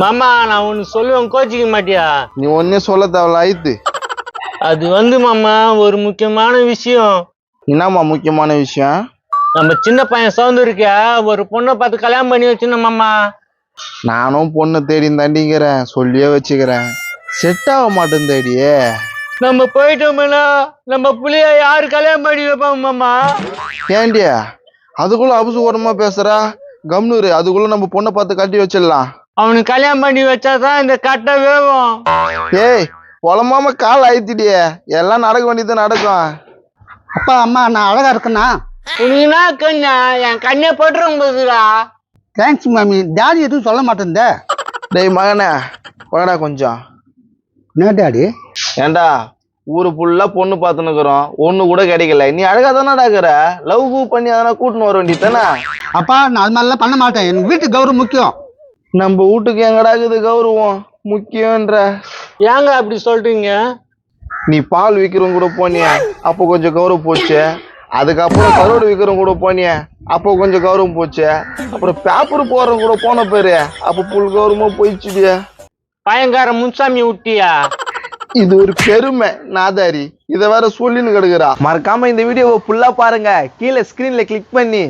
மாமா நான் ஒன்னு சொல்லுவேன், கோச்சிக்க மாட்டியா? நீ ஒன்னே சொல்ல தேவையில்ல ஆயித்து. அது மாமா ஒரு முக்கியமான விஷயம். என்னம்மா முக்கியமான விஷயம்? நம்ம சின்ன பையன் சவுந்து இருக்க ஒரு பொண்ணை பார்த்து கல்யாணம் பண்ணி வச்சிருந்தோம் மாமா. நானும் பொண்ணு தேடி தாண்டிக்கிறேன், சொல்லியே வச்சுக்கிறேன். செட் ஆக மாட்டேன் தேடியே. நம்ம போயிட்டோம்னா நம்ம புள்ளைய யாரு கல்யாணம் பண்ணி வைப்பாங்க மாமா? ஏண்டியா அதுக்குள்ள அபுசு ஓரமா பேசுறா? கம்னூரு, அதுக்குள்ள நம்ம பொண்ணை பார்த்து கட்டி வச்சிடலாம். அவனுக்கு கல்யாணம் பண்ணி வச்சாதான் இந்த கட்டை வேவும். ஏய் பொலமாம கால் ஆயித்திடியே, எல்லாம் நடக்க வேண்டியது நடக்கும். அப்பா அம்மா நான் அழகா இருக்கேண்ணா. உனக்குன்னா கண்ணா என் கண்ணே போட்டுரும் போதுடா. தேங்க்ஸ் மாமி. டாடி எதுவும் சொல்ல மாட்டேன். டேய் மகனே வாடா கொஞ்சம். என்ன டாடி? ஏண்டா ஊரு ஃபுல்லா பொண்ணு பார்த்துன்னுக்குறோம், ஒண்ணு கூட கிடைக்கல. நீ அழகா தானடா இருக்கிற, லவ் கூ பண்ணி அதனா கூட்டின்னு வர வேண்டியதானே? அப்பா நான் அது மாதிரிலாம் பண்ண மாட்டேன். எனக்கு வீட்டு கௌரவம் முக்கியம். நம்ம வீட்டுக்கு எங்கடா இருக்குது கௌரவம் முக்கியன்ற? ஏங்க அப்படி சொல்றீங்க? நீ பால் விற்கிறவங்க கூட போனிய, அப்போ கொஞ்சம் கௌரவம் போச்சு. அதுக்கப்புறம் கருவாடு விற்கிறவங்க கூட போனிய, அப்போ கொஞ்சம் கௌரவம் போச்சு. அப்புறம் பேப்பர் போடுறவங்க கூட போன பேரு, அப்போ புல் கௌரவமா போயிடுச்சுடிய. பயங்கார முன்சாமி விட்டியா? இது ஒரு பெருமை நாதாரி, இதை வேற சொல்லின்னு கிடக்குறா. மறக்காம இந்த வீடியோவை ஃபுல்லா பாருங்க, கீழே ஸ்கிரீன்ல கிளிக் பண்ணி